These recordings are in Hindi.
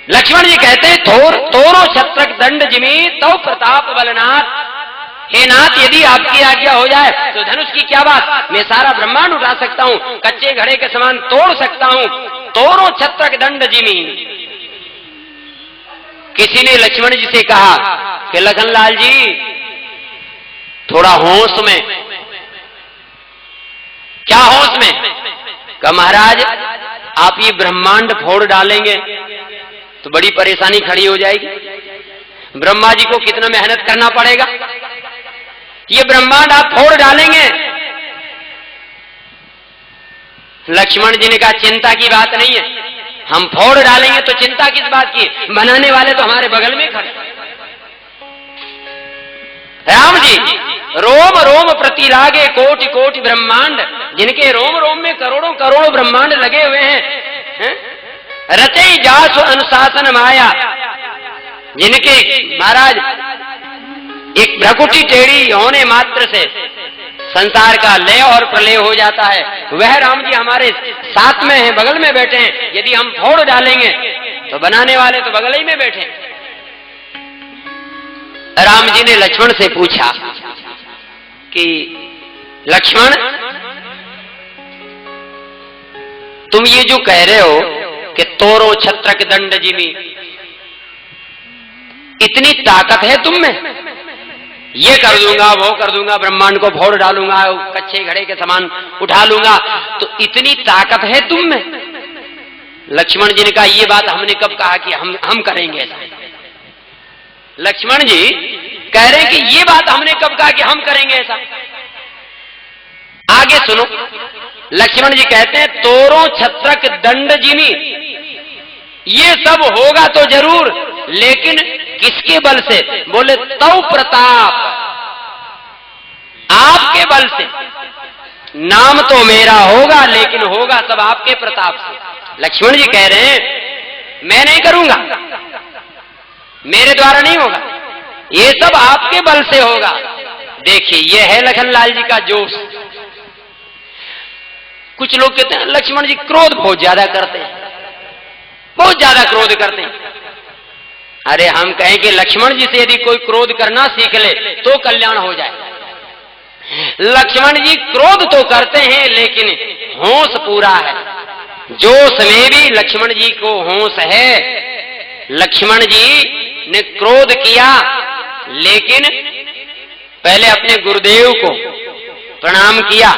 लक्ष्मण जी कहते हैं तोरो छत्रक दंड जिमी तो प्रताप बलनाथ। हे नाथ, यदि आपकी आज्ञा हो जाए तो धनुष की क्या बात, मैं सारा ब्रह्मांड उठा सकता हूं, कच्चे घड़े के समान तोड़ सकता हूं। तोरो छत्रक दंड जिमी। किसी ने लक्ष्मण जी से कहा कि लखनलाल जी थोड़ा होश में। क्या होश में? कहा महाराज आप ये ब्रह्मांड फोड़ डालेंगे तो बड़ी परेशानी खड़ी हो जाएगी। ब्रह्मा जी को कितना मेहनत करना पड़ेगा। ये ब्रह्मांड आप फोड़ डालेंगे। लक्ष्मण जी ने कहा चिंता की बात नहीं है, हम फोड़ डालेंगे तो चिंता किस बात की, बनाने वाले तो हमारे बगल में खड़े। राम जी रोम रोम प्रति लागे कोटि कोटि ब्रह्मांड, जिनके रोम रोम में करोड़ों करोड़ों ब्रह्मांड लगे हुए हैं। रचई जासु अनुशासन माया, जिनके महाराज एक भ्रकुटी टेढ़ी होने मात्र से संसार का लय और प्रलय हो जाता है। वह राम जी हमारे साथ में हैं, बगल में बैठे हैं। यदि हम फोड़ डालेंगे तो बनाने वाले तो बगल ही में बैठे हैं। राम जी ने लक्ष्मण से पूछा कि लक्ष्मण तुम ये जो कह रहे हो कि तोरो छत्रक दंड जिमी, इतनी ताकत है तुम में, ये कर दूंगा वो कर दूंगा, ब्रह्मांड को फोड़ डालूंगा, कच्चे घड़े के समान उठा लूंगा, तो इतनी ताकत है तुम में। लक्ष्मण जी ने कहा ये बात हमने कब कहा कि हम करेंगे ऐसा। लक्ष्मण जी कह रहे हैं कि ये बात हमने कब कहा कि हम करेंगे ऐसा। आगे सुनो, लक्ष्मण जी कहते हैं तोरो छत्रक दंड जिमी, ये सब होगा तो जरूर, लेकिन किसके बल से? बोले तव प्रताप, आपके बल से। नाम तो मेरा होगा लेकिन होगा सब आपके प्रताप से। लक्ष्मण जी कह रहे हैं मैं नहीं करूंगा, मेरे द्वारा नहीं होगा, ये सब आपके बल से होगा। देखिए ये है लखनलाल जी का जोश। कुछ लोग कहते हैं लक्ष्मण जी क्रोध बहुत ज्यादा करते हैं, बहुत ज्यादा क्रोध करते हैं। अरे हम कहें कि लक्ष्मण जी से यदि कोई क्रोध करना सीख ले तो कल्याण हो जाए। लक्ष्मण जी क्रोध तो करते हैं लेकिन होश पूरा है, जोश में भी लक्ष्मण जी को होश है। लक्ष्मण जी ने क्रोध किया लेकिन पहले अपने गुरुदेव को प्रणाम किया।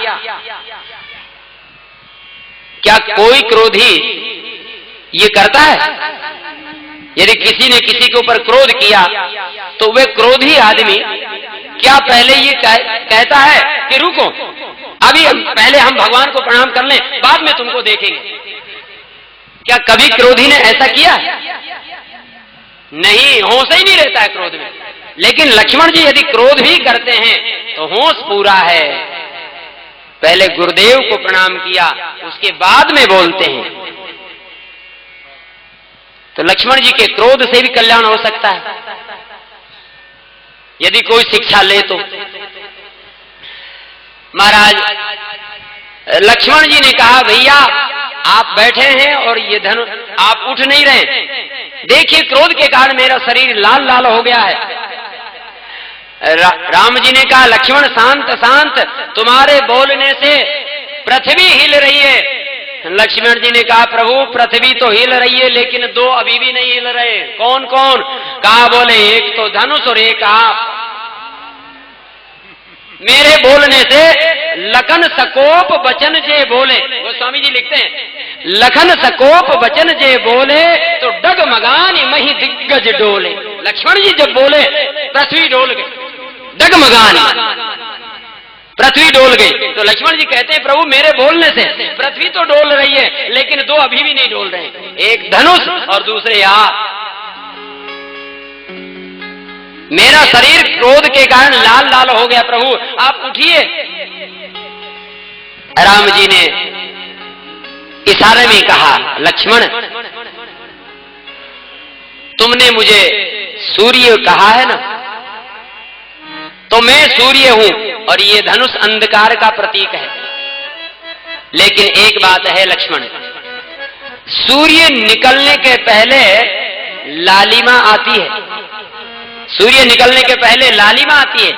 क्या कोई क्रोधी ये करता है? यदि किसी ने किसी के ऊपर क्रोध किया तो वह क्रोधी आदमी क्या पहले ये कहता है कि रुको अभी पहले हम भगवान को प्रणाम कर लें, बाद में तुमको देखेंगे? क्या कभी क्रोधी ने ऐसा किया? नहीं, होश ही नहीं रहता है क्रोध में। लेकिन लक्ष्मण जी यदि क्रोध भी करते हैं तो होश पूरा है। पहले गुरुदेव को प्रणाम किया, उसके बाद में बोलते हैं। तो लक्ष्मण जी के क्रोध से भी कल्याण हो सकता है यदि कोई शिक्षा ले तो। महाराज लक्ष्मण जी ने कहा भैया आप बैठे हैं और ये धनुष आप उठ नहीं रहे, देखिए क्रोध के कारण मेरा शरीर लाल लाल हो गया है। राम जी ने कहा लक्ष्मण शांत शांत, तुम्हारे बोलने से पृथ्वी हिल रही है। लक्ष्मण जी ने कहा प्रभु पृथ्वी तो हिल रही है लेकिन दो अभी भी नहीं हिल रहे। कौन कौन? कहा बोले एक तो धनुष और एक आप। मेरे बोलने से लखन सकोप वचन जे बोले, वो स्वामी जी लिखते हैं लखन सकोप वचन जे बोले तो डगमगानी मही दिग्गज डोले। लक्ष्मण जी जब बोले पृथ्वी डोल गई, डगमगानी पृथ्वी डोल गई। तो लक्ष्मण जी कहते हैं प्रभु मेरे बोलने से पृथ्वी तो डोल रही है लेकिन दो अभी भी नहीं डोल रहे, एक धनुष और दूसरे आप। मेरा शरीर क्रोध के कारण लाल लाल हो गया, प्रभु आप उठिए। राम जी ने इशारे में कहा लक्ष्मण तुमने मुझे सूर्य कहा है ना, तो मैं सूर्य हूं और ये धनुष अंधकार का प्रतीक है। लेकिन एक बात है लक्ष्मण, सूर्य निकलने के पहले लालिमा आती है, सूर्य निकलने के पहले लालिमा आती है।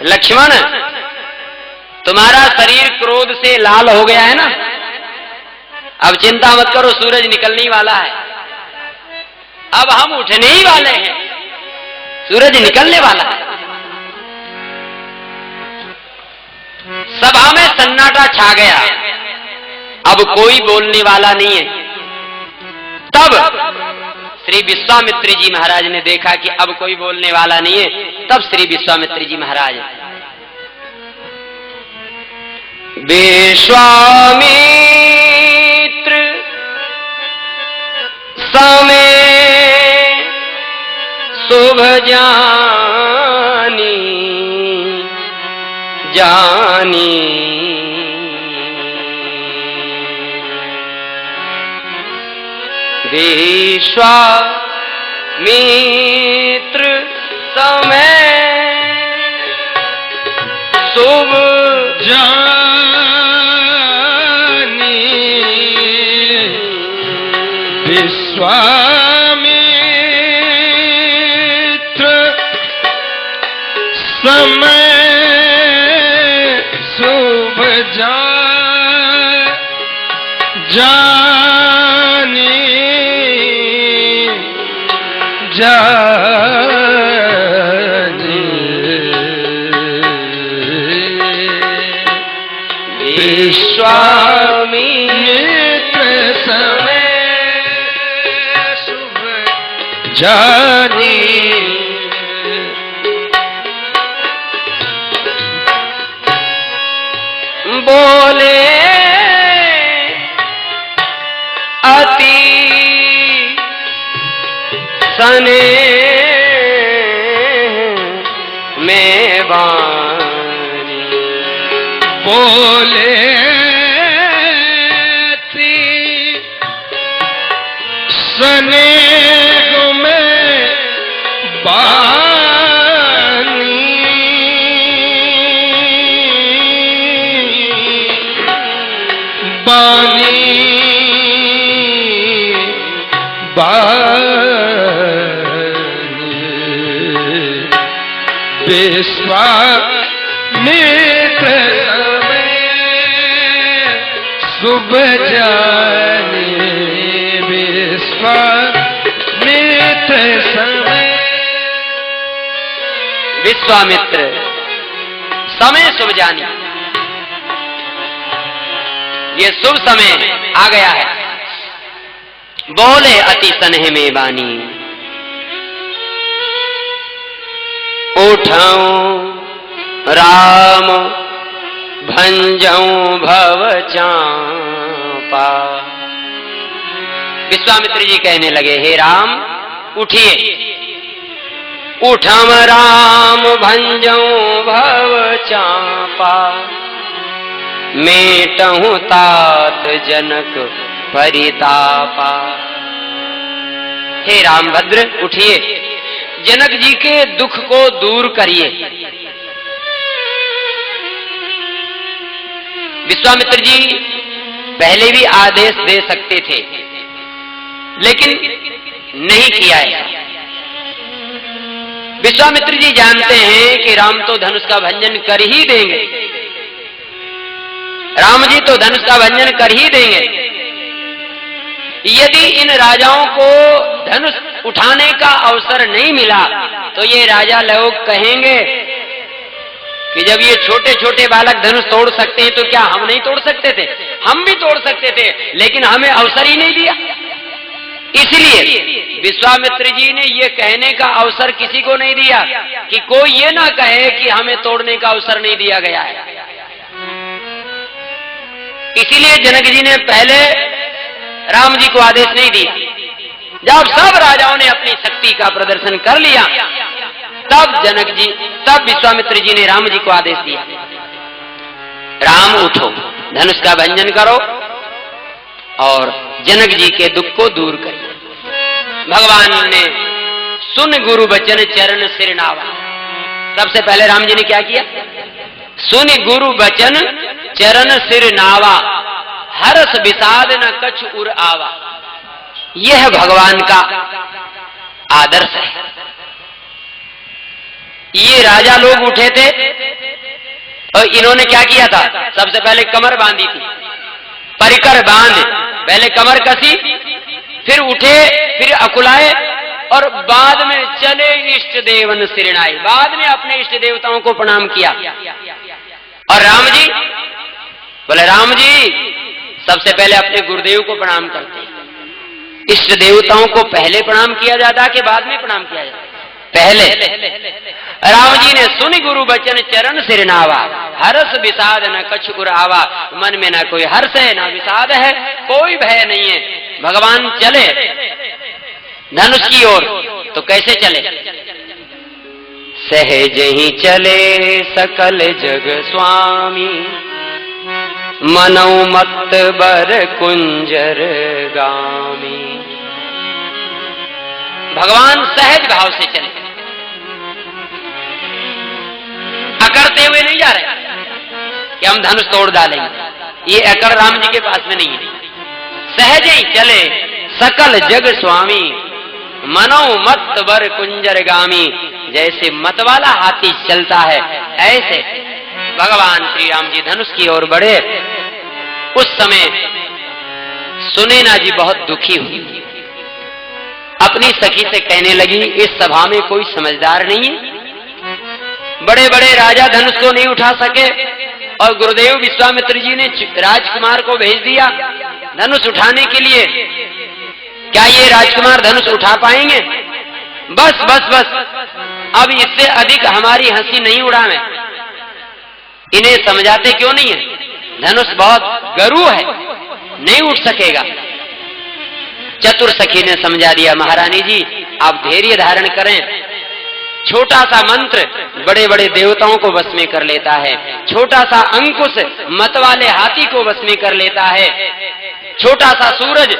लक्ष्मण, तुम्हारा शरीर क्रोध से लाल हो गया है ना, अब चिंता मत करो, सूरज निकलने वाला है, अब हम उठने ही वाले हैं, सूरज निकलने वाला है। सभा में सन्नाटा छा गया, अब कोई बोलने वाला नहीं है। तब श्री विश्वामित्र जी महाराज ने देखा कि अब कोई बोलने वाला नहीं है। तब श्री विश्वामित्र जी महाराज, विश्वामित्र समय शुभ जानी जानी, विश्वामित्र समय शुभ जानी, विश्वामित्र समय शुभ जानी जानी, विश्वामित्र समय शुभ जानी, बोले अति स्नेह में वाणी, बोले अति स्नेह में वाणी, वाणी विश्वामित्र समय शुभ जानी, विश्वामित्र समय, विश्वामित्र समय शुभ जानी, ये शुभ समय आ गया है। बोले अति स्नेह में वाणी, उठाऊं राम भंजाऊं भव चांपा। विश्वामित्र जी कहने लगे, हे राम उठिए, उठम राम भंजाऊं भव चांपा, मेटहूं तात जनक परितापा। हे रामभद्र उठिए, जनक जी के दुख को दूर करिए। विश्वामित्र जी पहले भी आदेश दे सकते थे, लेकिन नहीं किया है। विश्वामित्र जी जानते हैं कि राम तो धनुष का भंजन कर ही देंगे, राम जी तो धनुष का भंजन कर ही देंगे। यदि इन राजाओं को धनुष उठाने का अवसर नहीं मिला तो ये राजा लोग कहेंगे कि जब ये छोटे छोटे बालक धनुष तोड़ सकते हैं तो क्या हम नहीं तोड़ सकते थे? हम भी तोड़ सकते थे, लेकिन हमें अवसर ही नहीं दिया। इसलिए विश्वामित्र जी ने ये कहने का अवसर किसी को नहीं दिया कि कोई ये ना कहे कि हमें तोड़ने का अवसर नहीं दिया गया है। इसीलिए जनक जी ने पहले राम जी को आदेश नहीं दिया। जब सब राजाओं ने अपनी शक्ति का प्रदर्शन कर लिया, तब विश्वामित्र जी ने राम जी को आदेश दिया, राम उठो, धनुष का भंजन करो और जनक जी के दुख को दूर करिए। भगवान ने सुन गुरु बचन चरण सिर नावा। सबसे पहले राम जी ने क्या किया? सुन गुरु बचन चरण सिर नावा, हरस विषाद न कछ उर आवा। यह भगवान का आदर्श है। ये राजा लोग उठे थे और इन्होंने क्या किया था, सबसे पहले कमर बांधी थी, परिकर बांध, पहले कमर कसी, फिर उठे, फिर अकुलाए और बाद में चले इष्ट देवन सिरणाई, बाद में अपने इष्ट देवताओं को प्रणाम किया। और राम जी बोले, राम जी सबसे पहले अपने गुरुदेव को प्रणाम करते हैं। इष्ट देवताओं को पहले प्रणाम किया जाता कि बाद में प्रणाम किया जाता? पहले। राम जी ने सुन गुरु बचन चरण सिरनावा, हर्ष विषाद न कछ उरावा, मन में न कोई हर्ष है न विषाद है, कोई भय नहीं है। भगवान चले धनुष की ओर, तो कैसे चले? सहज ही चले सकल जग स्वामी, मनौ मत बर कुंजर गामी। भगवान सहज भाव से चले, अकड़ते हुए नहीं जा रहे कि हम धनुष तोड़ डालेंगे, ये अकड़ राम जी के पास में नहीं है। सहज ही चले सकल जग स्वामी, मनो मत बर कुंजर गामी। जैसे मत वाला हाथी चलता है, ऐसे भगवान श्री राम जी धनुष की ओर बढ़े। उस समय सुनैना जी बहुत दुखी हुई, अपनी सखी से कहने लगी, इस सभा में कोई समझदार नहीं है, बड़े बड़े राजा धनुष को नहीं उठा सके और गुरुदेव विश्वामित्र जी ने राजकुमार को भेज दिया धनुष उठाने के लिए। क्या ये राजकुमार धनुष उठा पाएंगे? बस बस बस, अब इससे अधिक हमारी हंसी नहीं उड़ावे। इन्हें समझाते क्यों नहीं है? धनुष बहुत गरू है, नहीं उठ सकेगा। चतुर सखी ने समझा दिया, महारानी जी आप धैर्य धारण करें, छोटा सा मंत्र बड़े बड़े देवताओं को वश में कर लेता है, छोटा सा अंकुश मत वाले हाथी को वश में कर लेता है, छोटा सा सूरज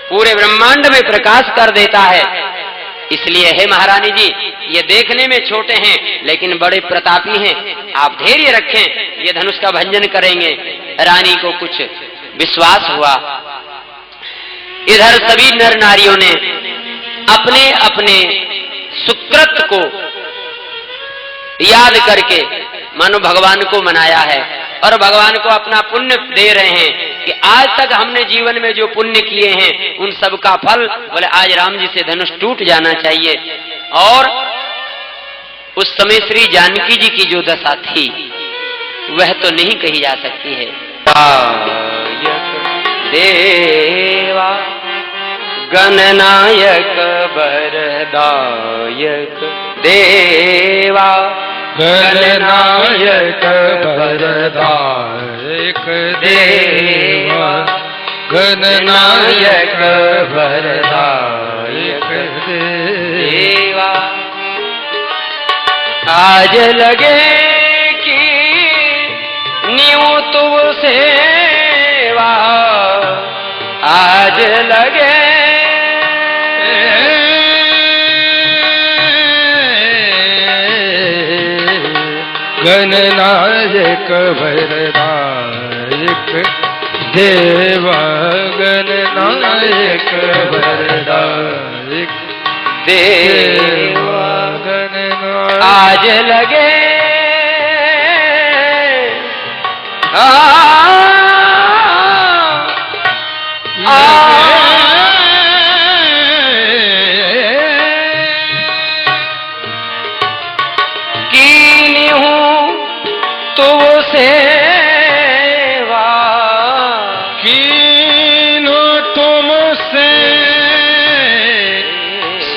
पूरे ब्रह्मांड में प्रकाश कर देता है। इसलिए हे महारानी जी, ये देखने में छोटे हैं लेकिन बड़े प्रतापी हैं, आप धैर्य रखें, ये धनुष का भंजन करेंगे। रानी को कुछ विश्वास हुआ। इधर सभी नर नारियों ने अपने अपने सुकृत को याद करके मानो भगवान को मनाया है और भगवान को अपना पुण्य दे रहे हैं कि आज तक हमने जीवन में जो पुण्य किए हैं उन सब का फल, बोले आज राम जी से धनुष टूट जाना चाहिए। और उस समय श्री जानकी जी की जो दशा थी वह तो नहीं कही जा सकती है। देवा गणनायक वरदायक देवा, गणनायक वरदायक देवा, गणनायक वरदायक देवा। आज लगे कि न्यू तुम सेवा, आज लगे गणनायक वरदायक देवा, गणनायक वरदायक देवा, गणनायक आज लगे सेवा, कीनो तुमसे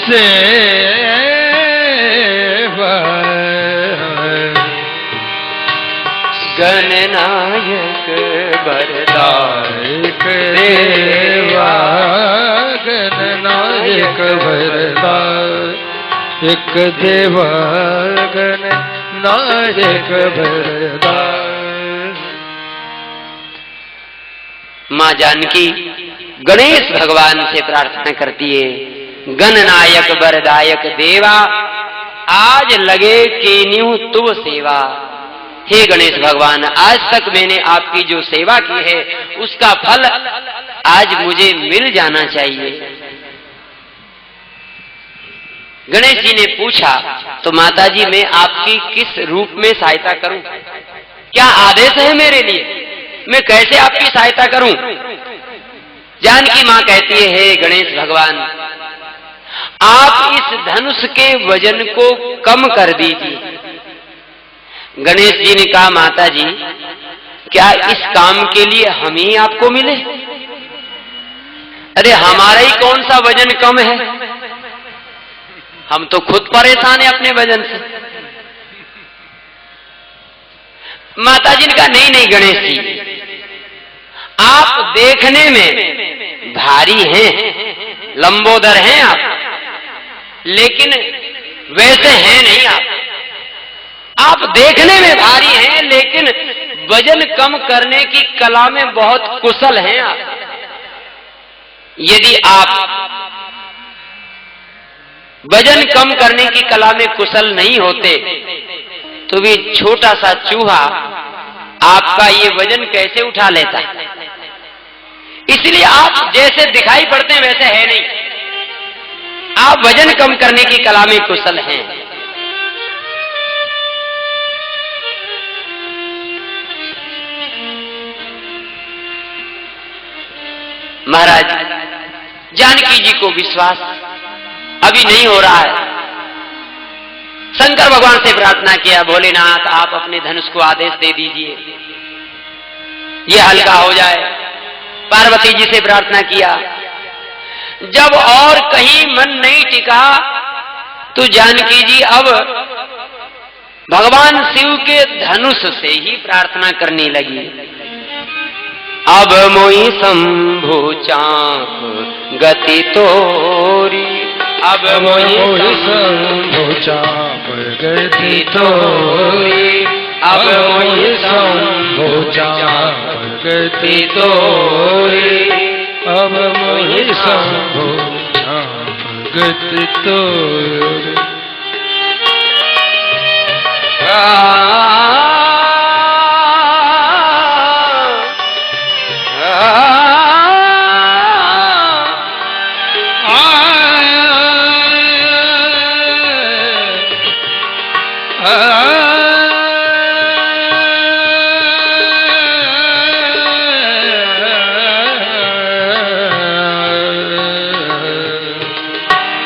सेवा, गणनायक वरदायक देवा, गणनायक वरदायक देवा, गणनायक वरदायक। माँ जानकी गणेश भगवान से प्रार्थना करती है, गणनायक वरदायक देवा, आज लगे कीन्यू तुव सेवा। हे गणेश भगवान, आज तक मैंने आपकी जो सेवा की है उसका फल आज मुझे मिल जाना चाहिए। गणेश जी ने पूछा, तो माता जी मैं आपकी किस रूप में सहायता करूं? क्या आदेश है मेरे लिए? मैं कैसे आपकी सहायता करूं? जानकी मां कहती है, हे गणेश भगवान, आप इस धनुष के वजन को कम कर दीजिए। गणेश जी ने कहा, माता जी क्या इस काम के लिए हम ही आपको मिले? अरे हमारा ही कौन सा वजन कम है, हम तो खुद परेशान है अपने वजन से। माता जी ने कहा, नहीं नहीं गणेश जी, आप देखने में भारी हैं, लंबोदर हैं आप, लेकिन वैसे हैं नहीं आप देखने में भारी हैं, लेकिन वजन कम करने की कला में बहुत कुशल हैं आप। यदि आप वजन कम करने की कला में कुशल नहीं होते तो भी छोटा सा चूहा आपका ये वजन कैसे उठा लेता है? इसलिए आप जैसे दिखाई पड़ते हैं वैसे है नहीं, आप वजन कम करने की कला में कुशल हैं। महाराज जानकी जी को विश्वास अभी नहीं हो रहा है। शंकर भगवान से प्रार्थना किया, भोलेनाथ आप अपने धनुष को आदेश दे दीजिए, ये हल्का हो जाए। पार्वती जी से प्रार्थना किया। जब और कहीं मन नहीं टिका तो जानकी जी अब भगवान शिव के धनुष से ही प्रार्थना करने लगी। अब मोई शंभु चाप गति तोरी, अब मोई शंभु चाप गति तोरी, अब मोई शंभु चाप गति तोरी, अब मोई शंभु चाप गति तोरी।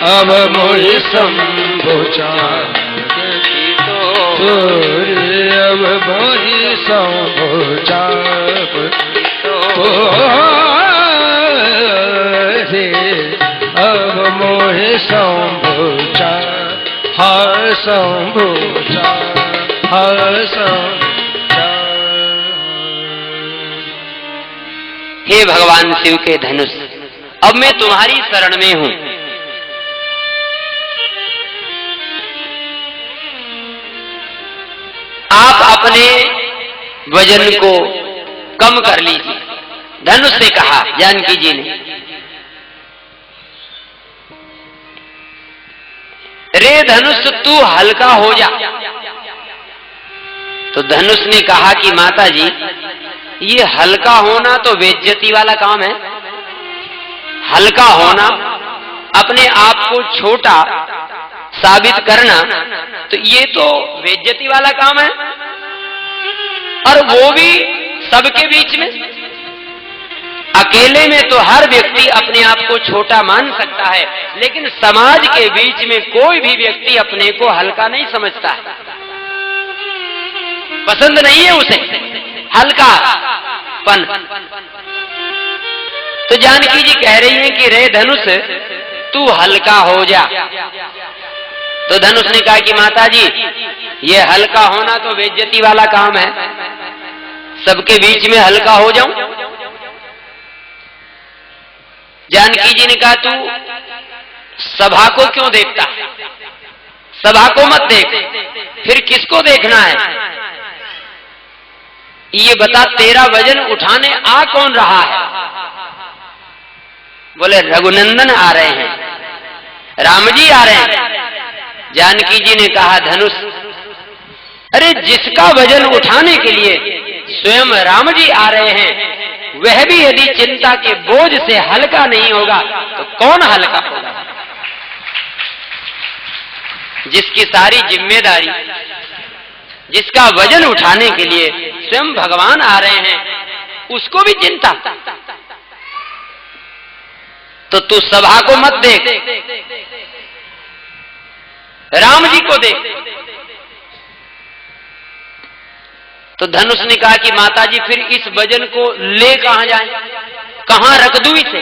अब मोहि शंभु चाप गति तोरी, अब मोहि शंभु चाप तोरी, अब मोहि शंभु चाप, हर शंभु चाप, हर शंभु चाप। हे भगवान शिव के धनुष, अब मैं तुम्हारी शरण में हूं। आप अपने वजन को कम कर लीजिए। धनुष से कहा जानकी जी ने, रे धनुष तू हल्का हो जा। तो धनुष ने कहा कि माता जी ये हल्का होना तो बेइज्जती वाला काम है। हल्का होना, अपने आप को छोटा साबित करना, तो ये तो बेइज्जती वाला काम है, और वो भी सबके बीच में। अकेले में तो हर व्यक्ति अपने आप को छोटा मान सकता है, लेकिन समाज के बीच में कोई भी व्यक्ति अपने को हल्का नहीं समझता है, पसंद नहीं है उसे हल्कापन। तो जानकी जी कह रही हैं कि रे धनुष तू हल्का हो जा। तो धनुष ने कहा कि माता जी ये हल्का होना तो बेइज्जती वाला काम है, सबके बीच में हल्का हो जाऊं। जानकी जी ने कहा तू सभा को क्यों देखता है, सभा को मत देख, फिर किसको देखना है? ये बता तेरा वजन उठाने आ कौन रहा है? बोले रघुनंदन आ रहे हैं, राम जी आ रहे हैं। जानकी जी ने कहा धनुष, अरे जिसका वजन उठाने के लिए स्वयं राम जी आ रहे हैं, वह भी यदि चिंता के बोझ से हल्का नहीं होगा तो कौन हल्का होगा? जिसकी सारी जिम्मेदारी, जिसका वजन उठाने के लिए स्वयं भगवान आ रहे हैं, उसको भी चिंता। तो तू सभा को मत देख, राम जी को देख। तो धनुष ने कहा कि माताजी फिर इस वजन को ले कहां जाए, कहां रख दूं इसे?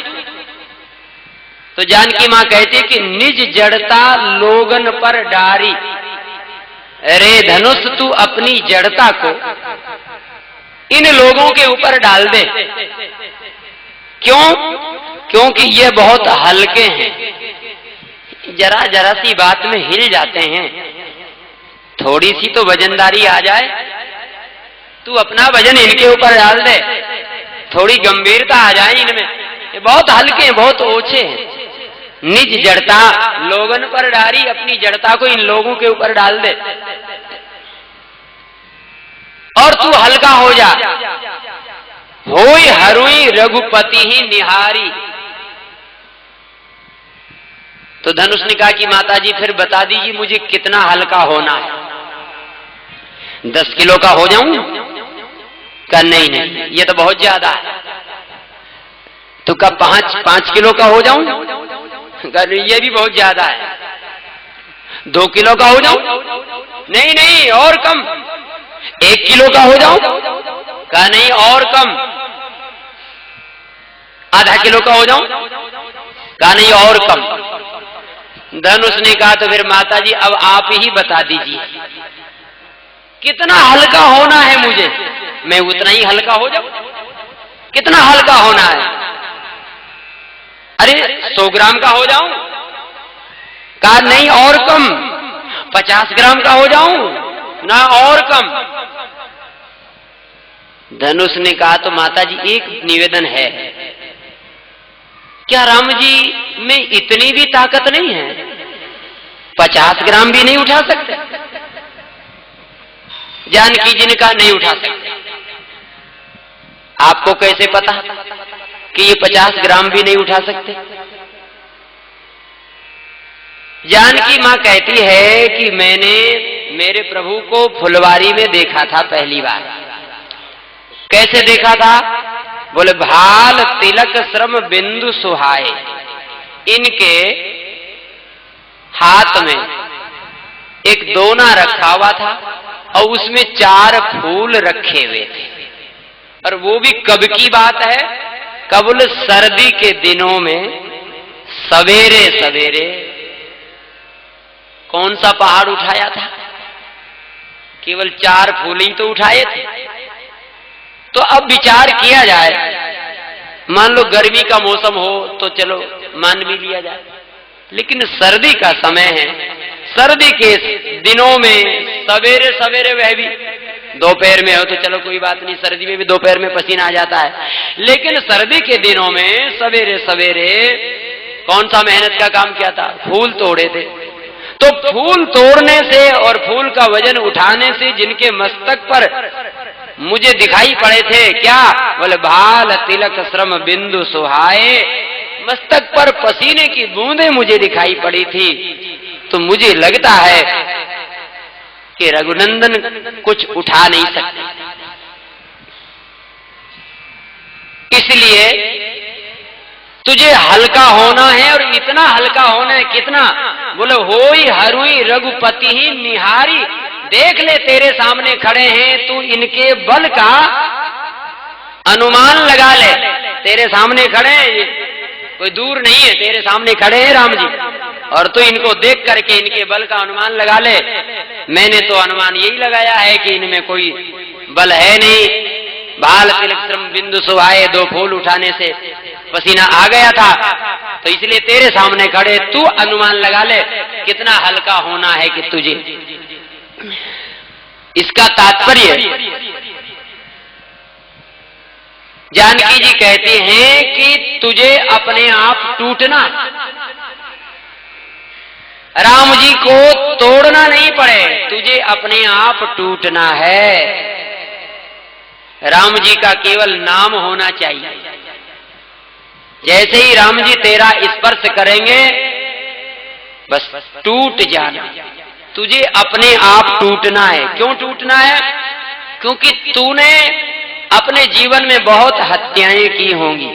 तो जानकी मां कहती कि निज जड़ता लोगन पर डारी। अरे धनुष, तू अपनी जड़ता को इन लोगों के ऊपर डाल दे। क्यों? क्योंकि ये बहुत हल्के हैं, जरा जरा सी बात में हिल जाते हैं। थोड़ी सी तो वजनदारी आ जाए, तू अपना वजन इनके ऊपर डाल दे, थोड़ी गंभीरता आ जाए इनमें। ये बहुत हल्के हैं, बहुत ओछे हैं। निज जड़ता लोगन पर डारी, अपनी जड़ता को इन लोगों के ऊपर डाल दे और तू हल्का हो जा। होई हरुई रघुपति ही निहारी। तो धनुष ने कहा कि माताजी फिर बता दीजिए मुझे कितना हल्का होना है। 10 किलो का हो जाऊं? का नहीं नहीं, ये तो बहुत ज्यादा है। तो कब 5 किलो का हो जाऊं? का ये भी बहुत ज्यादा है। 2 किलो का हो जाऊं? नहीं नहीं, और कम। 1 किलो का हो जाऊं? का नहीं, और कम। आधा किलो का हो जाऊं? का नहीं, और कम। धनुष ने कहा तो फिर माताजी अब आप ही बता दीजिए कितना हल्का होना है मुझे, मैं उतना ही हल्का हो जाऊं। कितना हल्का होना है? अरे 100 ग्राम का हो जाऊं? कहा नहीं, और कम। 50 ग्राम का हो जाऊं? ना, और कम। धनुष ने कहा तो माताजी एक निवेदन है, क्या राम जी में इतनी भी ताकत नहीं है? 50 ग्राम भी नहीं उठा सकते? जानकी जी ने कहा नहीं उठा सकते। आपको कैसे पता कि ये 50 ग्राम भी नहीं उठा सकते? जानकी मां कहती है कि मैंने मेरे प्रभु को फुलवारी में देखा था पहली बार। कैसे देखा था? बोले भाल तिलक श्रम बिंदु सुहाए। इनके हाथ में एक दोना रखा हुआ था और उसमें 4 फूल रखे हुए थे। और वो भी कब की बात है? कबल सर्दी के दिनों में सवेरे सवेरे कौन सा पहाड़ उठाया था? केवल 4 फूल ही तो उठाए थे। तो अब विचार किया जाए, मान लो गर्मी का मौसम हो तो चलो मान भी लिया जाए, लेकिन सर्दी का समय है। सर्दी के दिनों में सवेरे सवेरे, वह भी दोपहर में हो तो चलो कोई बात नहीं, सर्दी में भी दोपहर में पसीना आ जाता है, लेकिन सर्दी के दिनों में सवेरे सवेरे कौन सा मेहनत का काम किया था? फूल तोड़े थे। तो फूल तोड़ने से और फूल का वजन उठाने से जिनके मस्तक पर मुझे दिखाई पड़े थे, क्या? बोले भाल तिलक श्रम बिंदु सुहाए। मस्तक पर पसीने की बूंदें मुझे दिखाई पड़ी थी। तो मुझे लगता है कि रघुनंदन कुछ उठा नहीं सकते। इसलिए तुझे हल्का होना है, और इतना हल्का होना है कितना? बोले होई हरुई रघुपति ही निहारी। देख ले तेरे सामने खड़े हैं, तू इनके बल का अनुमान लगा ले। तेरे सामने खड़े हैं, कोई दूर नहीं है, तेरे सामने खड़े हैं राम जी, और तू इनको देख करके इनके बल का अनुमान लगा ले। मैंने तो अनुमान यही लगाया है कि इनमें कोई बल है नहीं। भाल तिलक श्रम बिंदु सुहाए, 2 फूल उठाने से पसीना आ गया था, तो इसलिए तेरे सामने खड़े, तू अनुमान लगा ले कितना हल्का होना है कि तुझे। इसका तात्पर्य जानकी जी कहती हैं कि तुझे अपने आप टूटना, राम जी को तोड़ना नहीं पड़े, तुझे अपने आप टूटना है। राम जी का केवल नाम होना चाहिए। जैसे ही राम जी तेरा स्पर्श करेंगे बस टूट जाना, तुझे अपने आप टूटना है। क्यों टूटना है? क्योंकि तूने अपने जीवन में बहुत हत्याएं की होंगी,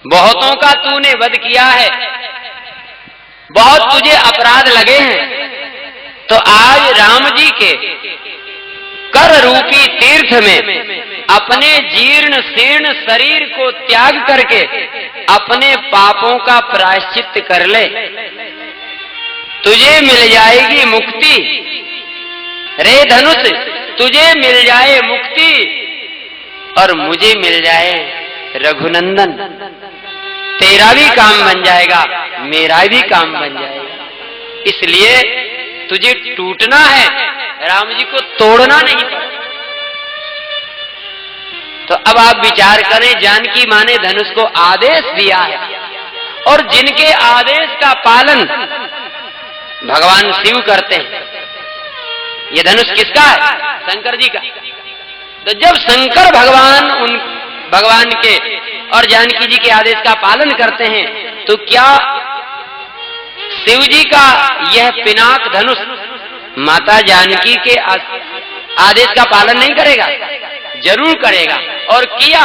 बहुतों का तूने वध किया है, बहुत तुझे अपराध लगे हैं। तो आज राम जी के कर रूपी तीर्थ में अपने जीर्ण शीर्ण शरीर को त्याग करके अपने पापों का प्रायश्चित कर ले, तुझे मिल जाएगी मुक्ति। रे धनुष, तुझे मिल जाए मुक्ति और मुझे मिल जाए रघुनंदन। तेरा भी काम बन जाएगा, मेरा भी काम बन जाएगा। इसलिए तुझे टूटना है, राम जी को तोड़ना नहीं पड़ेगा। तो अब आप विचार करें, जानकी मां ने धनुष को आदेश दिया है और जिनके आदेश का पालन भगवान शिव करते हैं। ये धनुष किसका है? शंकर जी का। तो जब शंकर भगवान के और जानकी जी के आदेश का पालन करते हैं, तो क्या शिव जी का यह पिनाक धनुष माता जानकी के आदेश का पालन नहीं करेगा? जरूर करेगा, और किया।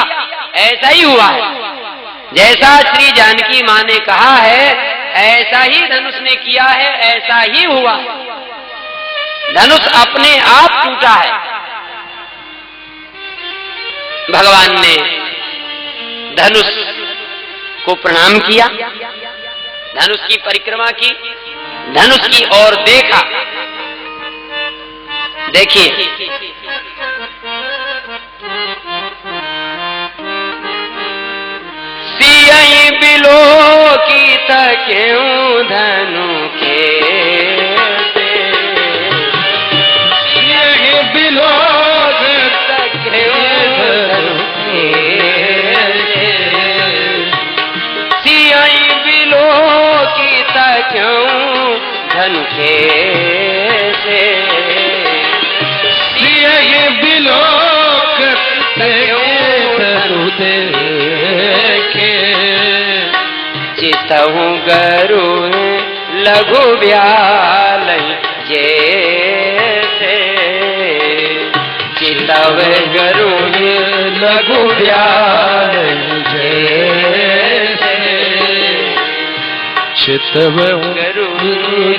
ऐसा ही हुआ है, जैसा श्री जानकी मां ने कहा है ऐसा ही धनुष ने किया है, ऐसा ही हुआ। धनुष अपने आप टूटा है। भगवान ने धनुष को प्रणाम किया, धनुष की परिक्रमा की, धनुष की ओर देखा। देखिए, सियई बिलो की तक्यूं धनु के, सियई बिलो की तक्यूं धनु के, सियई बिलो की तक्यूं धनु के से, सियई बिलो की तक्यूं धनु देखे, चितहु गरु लघु ब्याल जैसे, चितव गरु लघु ब्याल जैसे, चितव गरु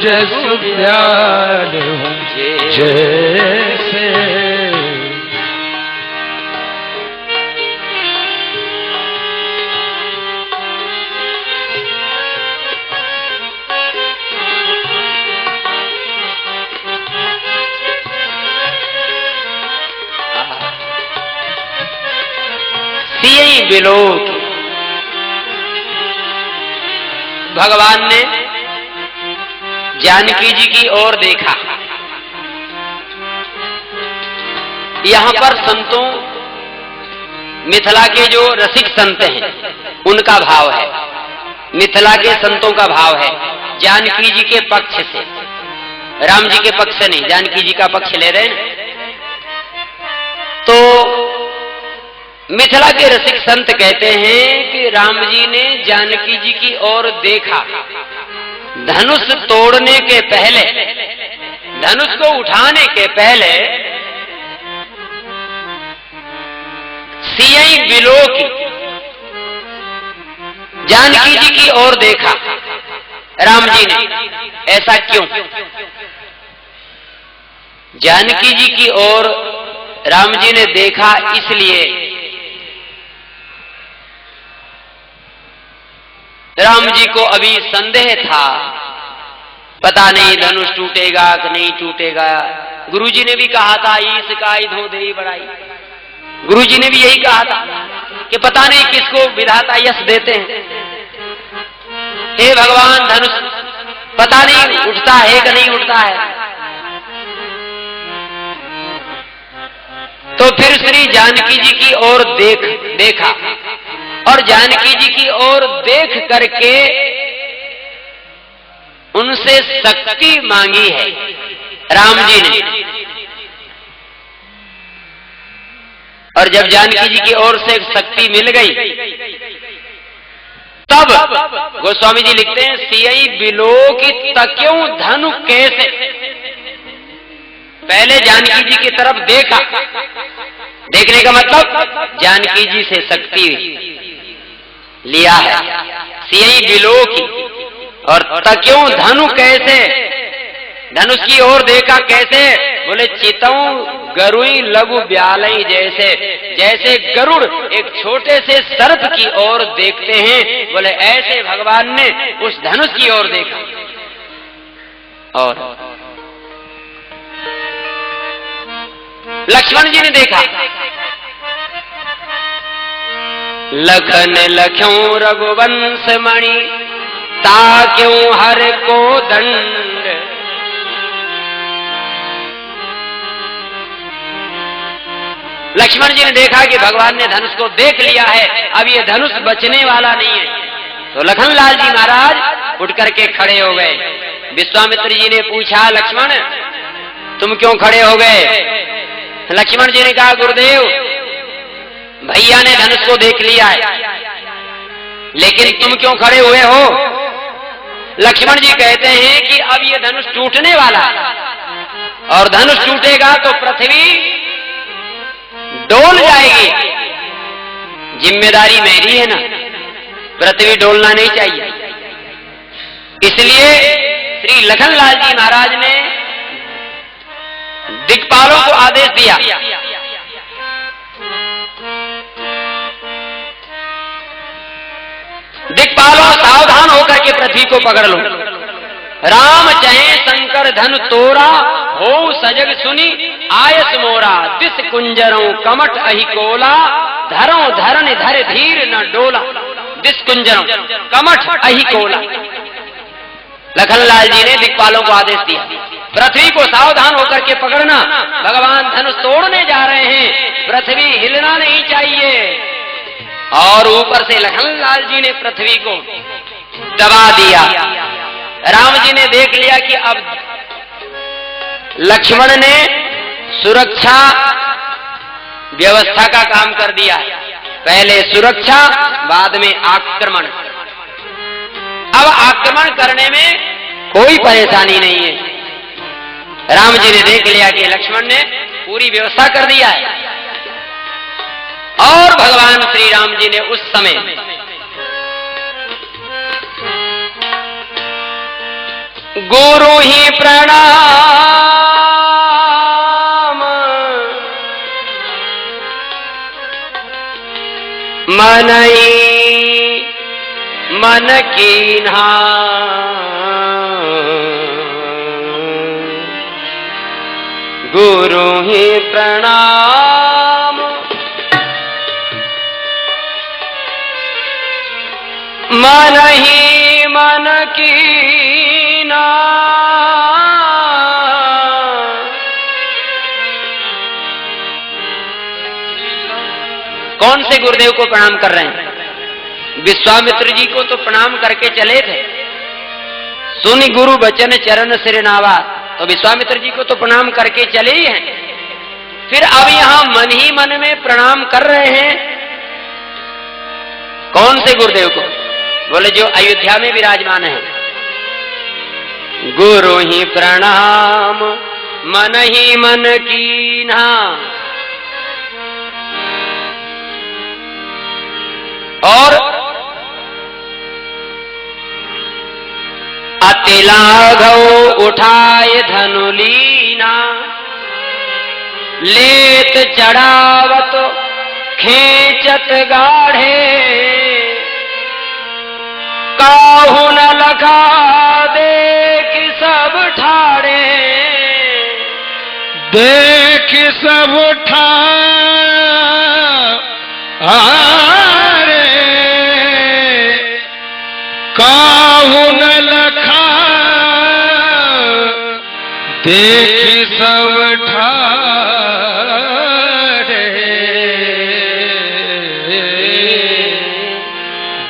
जसु ब्याल जैसे। सियई बिलो, भगवान ने जानकी जी की ओर देखा। यहां पर संतों, मिथिला के जो रसिक संत हैं उनका भाव है, मिथिला के संतों का भाव है जानकी जी के पक्ष से, राम जी के पक्ष से नहीं, जानकी जी का पक्ष ले रहे हैं। तो मिथिला के रसिक संत कहते हैं कि राम जी ने जानकी जी की ओर देखा, धनुष तोड़ने के पहले, धनुष को उठाने के पहले सियई बिलो की, जानकी जी की ओर देखा राम जी ने। ऐसा क्यों? जानकी जी की ओर राम जी ने देखा इसलिए, राम जी को अभी संदेह था, पता नहीं धनुष टूटेगा कि नहीं टूटेगा। गुरुजी ने भी कहा था ईस का धो दे बड़ाई, गुरुजी ने भी यही कहा था कि पता नहीं किसको विधाता यश देते हैं। हे भगवान, धनुष पता नहीं उठता है कि नहीं उठता है। तो फिर श्री जानकी जी की ओर देखा और जानकी जी की ओर देख करके उनसे शक्ति मांगी है राम जी ने। और जब जानकी जी की ओर से शक्ति मिल गई, तब गोस्वामी जी लिखते हैं, सियई बिलो की तक्यों धनु कैसे। पहले जानकी जी की तरफ देखा, देखने का मतलब जानकी जी से शक्ति लिया है, सियई बिलो की। और तक्यों धनु कैसे, धनुष की ओर देखा कैसे, बोले चितऊ गरुई लघु ब्यालई जैसे, जैसे गरुड़ एक छोटे से सर्प की ओर देखते हैं, बोले ऐसे भगवान ने उस धनुष की ओर देखा। और लक्ष्मण जी ने देखा, लखन लख्यों रघुवंश मणि ताक्यों हर को दंड। लक्ष्मण जी ने देखा कि भगवान ने धनुष को देख लिया है, अब ये धनुष बचने वाला नहीं है। तो लखनलाल जी महाराज उठ करके खड़े हो गए। विश्वामित्र जी ने पूछा, लक्ष्मण तुम क्यों खड़े हो गए? लक्ष्मण जी ने कहा, गुरुदेव भैया ने धनुष को देख लिया है, लेकिन तुम क्यों खड़े हुए हो? लक्ष्मण जी कहते हैं कि अब ये धनुष टूटने वाला है, और धनुष टूटेगा तो पृथ्वी डोल जाएगी। जिम्मेदारी मेरी है ना, पृथ्वी डोलना नहीं चाहिए। इसलिए श्री लखनलाल जी महाराज ने दिक्पालों को आदेश दिया, दिक्पालों सावधान होकर के पृथ्वी को पकड़ लो। राम चहे शंकर धनु तोरा, हो सजग सुनी आयस मोरा। दिस कुंजरों कमट अहि कोला, धरों धरन धर धीर न डोला। दिस कुंजरों कमट अहि कोला। लखनलाल जी ने दिक्पालों को आदेश दिया, पृथ्वी को सावधान होकर के पकड़ना, भगवान धनुष तोड़ने जा रहे हैं, पृथ्वी हिलना नहीं चाहिए। और ऊपर से लखनलाल जी ने पृथ्वी को दबा दिया। राम जी ने देख लिया कि अब लक्ष्मण ने सुरक्षा व्यवस्था का काम कर दिया, पहले सुरक्षा बाद में आक्रमण। अब आक्रमण करने में कोई परेशानी नहीं है। राम जी ने देख लिया कि लक्ष्मण ने पूरी व्यवस्था कर दिया है, और भगवान श्री राम जी ने उस समय गुरु ही प्रणाम मनई मन कीन्हा, गुरु ही प्रणाम मन ही मन कीन्हा। कौन से गुरुदेव को प्रणाम कर रहे हैं? विश्वामित्र जी को तो प्रणाम करके चले थे, सुनि गुरु बचन चरण सिर नावा, तो विश्वामित्र जी को तो प्रणाम करके चले ही हैं। फिर अब यहां मन ही मन में प्रणाम कर रहे हैं, कौन से गुरुदेव को? बोले जो अयोध्या में विराजमान है। गुरु ही प्रणाम मन ही मन कीन्हा, और अति लाघव उठाए धनुलीना, लेत चढ़ावत खेचत गाढ़े, काहू न लखा देख सब ठाड़े। देख सब ठाड़े, काहू न लखा देख सब ठाड़े।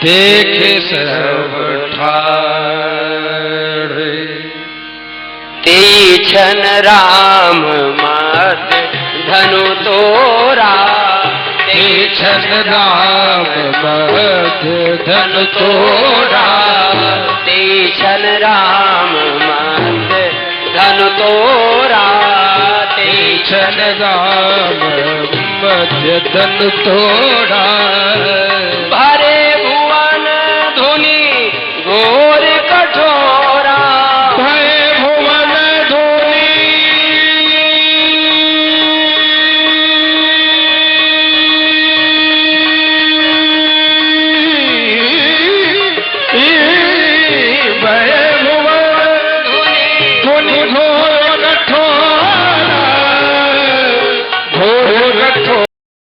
देख सब ठाड़े, तीछन राम मत धनु तोरा, छन राम मध्य धन तोड़ा तेछन राम मत धन तोरा छन राम मध्य धन तोड़ा भरे भुवन धुनि घोर कठोरा भय भुवन धोनी भय भुवन धुनि घोर कठोरा घोर कठोरा